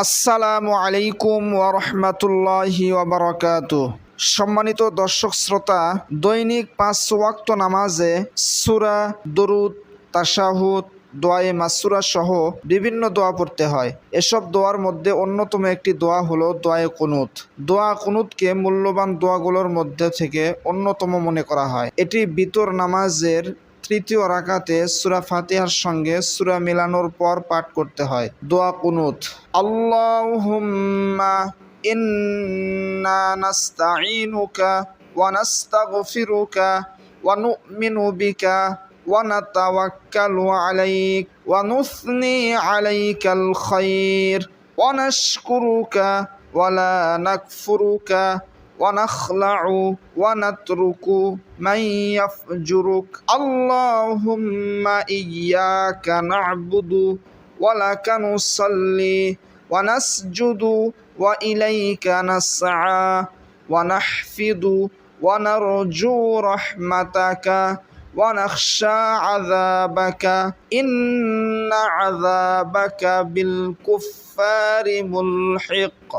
আসসালামু আলাইকুম ওয়া রাহমাতুল্লাহি ওয়া বারাকাতুহু। সম্মানিত দর্শক শ্রোতা, দৈনিক 5 ওয়াক্ত নামাজে সূরা, দরুদ, তাশাহুদ, দোয়ায়ে মাসুরা সহ বিভিন্ন দোয়া পড়তে হয়। এসব দোয়ার মধ্যে অন্যতম একটি দোয়া হলো দোয়ায়ে কুনুত। দোয়া কুনুতকে মূল্যবান দোয়াগুলোর মধ্যে থেকে অন্যতম মনে করা হয়। এটি বিতর নামাজের তৃতীয় রাকাতে সূরা ফাতিহার সঙ্গে সূরা মিলানোর পর পাঠ করতে হয়। দোয়া কুনুত। আল্লাহুম্মা ইন্না নাস্তাঈনুকা ওয়া নাস্তাগফিরুকা ওয়া নু'মিনু বিকা ওয়া নাতাওয়াক্কালু আলাইক ওয়া নুসনি আলাইকাল খায়র ওয়া নাশকুরুকা ওয়া লা নাকফুরুকা ونخلع ونترك من يفجرك اللهم إياك نعبد ولك نصلي ونسجد وإليك نسعى ونحفظ ونرجو رحمتك ونخشى عذابك إن عذابك بالكفار ملحق